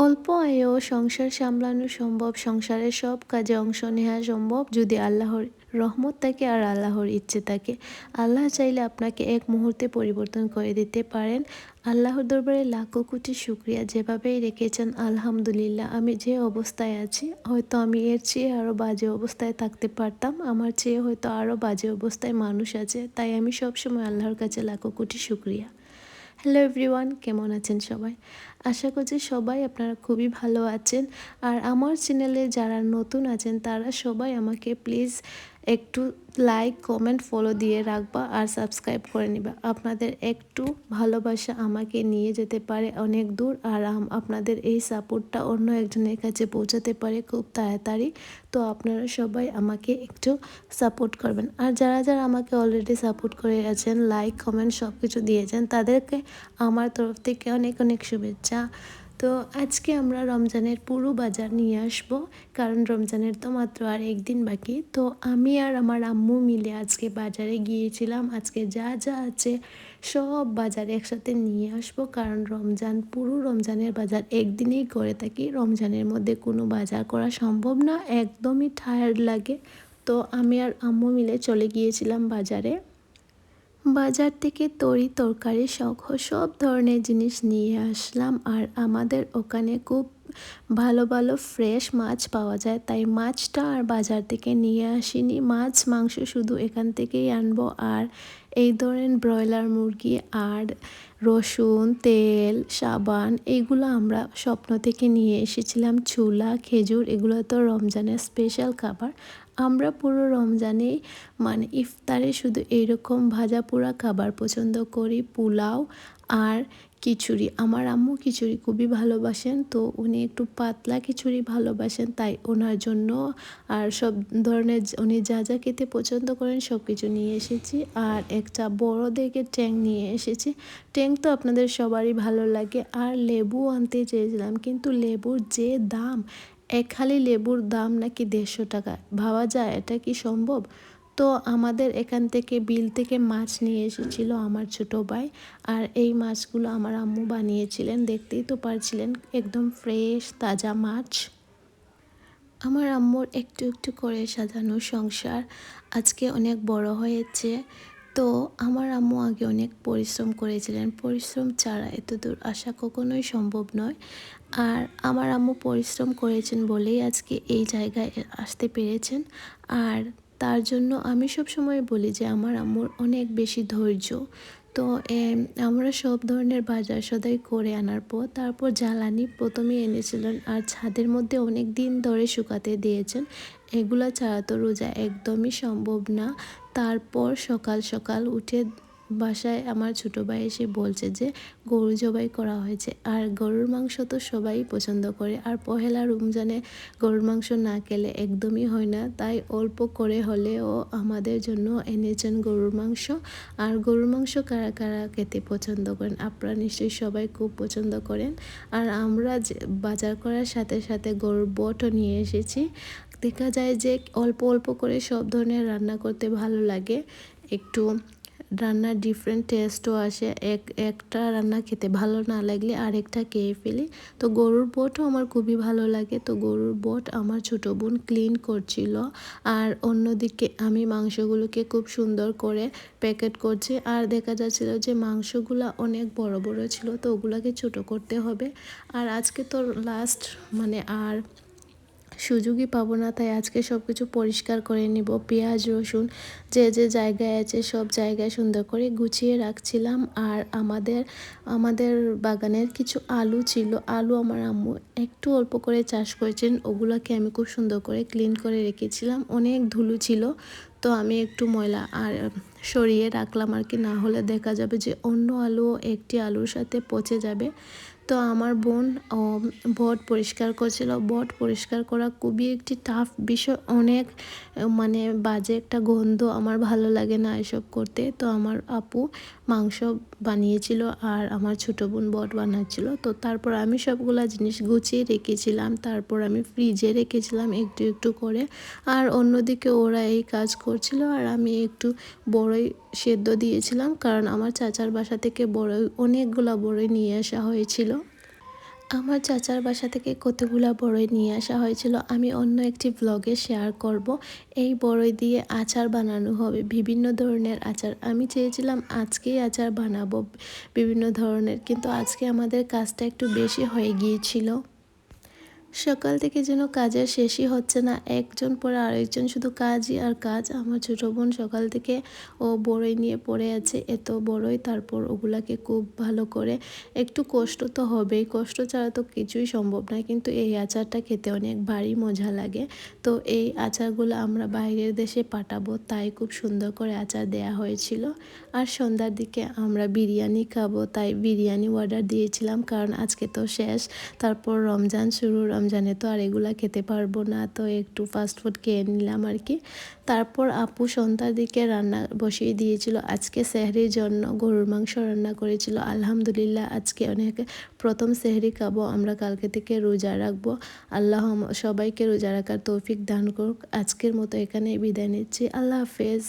অল্প আয়েও সংসার সামলানো সম্ভব, সংসারের সব কাজে অংশ নেওয়া সম্ভব যদি আল্লাহর রহমত থাকে আর আল্লাহর ইচ্ছে থাকে। আল্লাহ চাইলে আপনাকে এক মুহূর্তে পরিবর্তন করে দিতে পারেন। আল্লাহর দরবারে লাখো কোটি শুকরিয়া, যেভাবেই রেখেছেন আলহামদুলিল্লাহ। আমি যে অবস্থায় আছি, হয়তো আমি এর চেয়ে আরও বাজে অবস্থায় থাকতে পারতাম, আমার চেয়ে হয়তো আরও বাজে অবস্থায় মানুষ আছে, তাই আমি সবসময় আল্লাহর কাছে লাখো কোটি শুকরিয়া। হ্যালো এভরিওয়ান, কেমন আছেন সবাই? আশা করছি সবাই আপনারা খুবই ভালো আছেন। আর আমার চ্যানেলে যারা নতুন আছেন তারা সবাই আমাকে প্লিজ একটু লাইক, কমেন্ট, ফলো দিয়ে রাখবা আর সাবস্ক্রাইব করে নিবা। আপনাদের একটু ভালোবাসা আমাকে নিয়ে যেতে পারে অনেক দূর, আর আপনাদের এই সাপোর্টটা অন্য একজনের কাছে পৌঁছাতে পারে খুব তাড়াতাড়ি। তো আপনারা সবাই আমাকে একটু সাপোর্ট করবেন। আর যারা যারা আমাকে অলরেডি সাপোর্ট করে আছেন, লাইক, কমেন্ট সব কিছু দিয়েছেন, তাদেরকে আমার তরফ থেকে অনেক অনেক শুভেচ্ছা। তো আজকে আমরা রমজানের পুরো বাজার নিয়ে আসব, কারণ রমজানের তো মাত্র আর একদিন বাকি। তো আমি আর আমার আম্মু মিলে আজকে বাজারে গিয়েছিলাম। আজকে যা যা আছে সব বাজার একসাথে নিয়ে আসব, কারণ পুরো রমজানের বাজার একদিনেই করে থাকি। রমজানের মধ্যে কোনো বাজার করা সম্ভব না, একদমই টায়ার্ড লাগে। তো আমি আর আম্মু মিলে চলে গিয়েছিলাম বাজারে। বাজার থেকে তরি তরকারি সহ সব ধরনের জিনিস নিয়ে আসলাম। আর আমাদের ওখানে খুব ভালো ভালো ফ্রেশ মাছ পাওয়া যায়, তাই মাছটা আর বাজার থেকে নিয়ে আসিনি। মাছ মাংস শুধু এখান থেকেই আনবো। আর এই ধরেন ব্রয়লার মুরগি আর রসুন, তেল, সাবান, এগুলো আমরা স্বপ্ন থেকে নিয়ে এসেছিলাম। ছোলা, খেজুর, এগুলো তো রমজানের স্পেশাল খাবার। আমরা পুরো রমজানে ইফতারে শুধু এইরকম ভাজা পোড়া খাবার পছন্দ করি, পোলাও আর খিচুড়ি। আমার আম্মু খিচুড়ি খুবই ভালোবাসেন, তো উনি একটু পাতলা খিচুড়ি ভালোবাসেন, তাই ওনার জন্য আর সব ধরনের উনি যা যা খেতে পছন্দ করেন সব কিছু নিয়ে এসেছি। আর একটা বড় দেখে ট্যাং নিয়ে এসেছি। ট্যাং তো আপনাদের সবারই ভালো লাগে। আর লেবু আনতে চেয়েছিলাম, কিন্তু লেবুর যে দাম, এক হালি লেবুর দাম নাকি 150 টাকা। ভাবা যায় এটা কি সম্ভব? তো আমাদের এখান থেকে বিল থেকে মাছ নিয়ে এসেছিল আমার ছোট ভাই। আর এই মাছগুলো আমার আম্মু বানিয়েছিলেন, দেখতেই তো পারছিলেন, একদম ফ্রেশ তাজা মাছ। আমার আম্মুর একটু একটু করে সাজানো সংসার আজকে অনেক বড় হয়েছে। তো আমার আম্মু আগে অনেক পরিশ্রম করেছিলেন, পরিশ্রম ছাড়া এত দূর আসা কখনোই সম্ভব নয়। আর আমার আম্মু পরিশ্রম করেছেন বলেই আজকে এই জায়গায় আসতে পেরেছেন। আর তার জন্য আমি সব সময় বলি যে আমার আম্মুর অনেক বেশি ধৈর্য। তো আমরা সব ধরনের বাজার সদাই করে আনার পর তারপর জ্বালানি প্রথমেই এনেছিলেন, আর ছাদের মধ্যে অনেক দিন ধরে শুকাতে দিয়েছেন। এগুলা ছাড়া তো রোজা একদমই সম্ভব না। তারপর সকাল সকাল উঠে বাসায় আমার ছোটো ভাই এসে বলছে যে গরু জবাই করা হয়েছে। আর গরুর মাংস তো সবাই পছন্দ করে, আর পহেলা রমজানে গরুর মাংস না খেলে একদমই হয় না, তাই অল্প করে হলেও আমাদের জন্য এনেছেন গরুর মাংস। আর গরুর মাংস কারা কারা খেতে পছন্দ করেন? আপনারা নিশ্চয়ই সবাই খুব পছন্দ করেন। আর আমরা যে বাজার করার সাথে সাথে গরুর বটও নিয়ে এসেছি। দেখা যায় যে অল্প অল্প করে সব ধরনের রান্না করতে ভালো লাগে, একটু রান্নার ডিফারেন্ট টেস্টও আসে। একটা রান্না খেতে ভালো না লাগলে আরেকটা খেয়ে ফেলি। তো গরুর বটও আমার খুবই ভালো লাগে। তো গরুর বট আমার ছোটো বোন ক্লিন করছিল, আর অন্যদিকে আমি মাংসগুলোকে খুব সুন্দর করে প্যাকেট করছি। আর দেখা যাচ্ছিল যে মাংসগুলো অনেক বড় বড় ছিল, তো ওগুলোকে ছোটো করতে হবে। আর আজকে তো লাস্ট, আর সুযোগই পাবো না, তাই আজকে সব কিছু পরিষ্কার করে নিব। পেঁয়াজ, রসুন যে যে জায়গায় আছে সব জায়গায় সুন্দর করে গুছিয়ে রাখছিলাম। আর আমাদের বাগানের কিছু আলু ছিল, আলু আমার আম্মু একটু অল্প করে চাষ করেছেন, ওগুলোকে আমি খুব সুন্দর করে ক্লিন করে রেখেছিলাম। অনেক ধুলো ছিল, তো আমি একটু ময়লা আর সরিয়ে রাখলাম আর কি, না হলে দেখা যাবে যে অন্য আলু একটি আলুর সাথে পচে যাবে। তো আমার বোন বট পরিষ্কার করছিল। বট পরিষ্কার করা খুবই একটি টাফ বিষয়, অনেক বাজে একটা গন্ধ, আমার ভালো লাগে না এসব করতে। তো আমার আপু মাংস বানিয়েছিল আর আমার ছোটো বোন বট বানাচ্ছিল। তো তারপর আমি সবগুলা জিনিস গুছিয়ে রেখেছিলাম, তারপর আমি ফ্রিজে রেখেছিলাম একটু একটু করে। আর অন্যদিকে ওরা এই কাজ করছিল, আর আমি একটু বড়ই সেদ্ধ দিয়েছিলাম, কারণ আমার চাচার বাসা থেকে অনেকগুলা বড়ই নিয়ে আসা হয়েছিল। আমার চাচার বাসা থেকে কতগুলা বড়ই নিয়ে আসা হয়েছিল, আমি অন্য একটি ব্লগে শেয়ার করব। এই বড়ই দিয়ে আচার বানানো হবে, বিভিন্ন ধরনের আচার। আমি চেয়েছিলাম আজকেই আচার বানাবো বিভিন্ন ধরনের, কিন্তু আজকে আমাদের কাজটা একটু বেশি হয়ে গিয়েছিল। সকাল থেকে যেন কাজের শেষই হচ্ছে না, একজন পরে আরেকজন, শুধু কাজই আর কাজ। আমার ছোটো বোন সকাল থেকে ও বড়ই নিয়ে পড়ে আছে, এত বড়ই, তারপর ওগুলাকে খুব ভালো করে, একটু কষ্ট তো হবেই, কষ্ট ছাড়া তো কিছুই সম্ভব নয়, কিন্তু এই আচারটা খেতে অনেক ভারী মজা লাগে। তো এই আচারগুলো আমরা বাইরের দেশে পাঠাবো, তাই খুব সুন্দর করে আচার দেয়া হয়েছিল। আর সন্ধ্যার দিকে আমরা বিরিয়ানি খাবো, তাই বিরিয়ানি অর্ডার দিয়েছিলাম, কারণ আজকে তো শেষ, তারপর রমজান শুরু, রমজানে তো আর এগুলা খেতে পারবো না, তো একটু ফাস্টফুড খেয়ে নিলাম আর কি। তারপর আপু সন্ধ্যার দিকে রান্না বসিয়ে দিয়েছিল, আজকে সেহরির জন্য গরুর মাংস রান্না করেছিল। আলহামদুলিল্লাহ, আজকে অনেক প্রথম সেহরি খাবো আমরা, কালকে থেকে রোজা রাখবো। আল্লাহ সবাইকে রোজা রাখার তৌফিক দান করুক। আজকের মতো এখানেই বিদায় নিচ্ছি, আল্লাহ হাফেজ।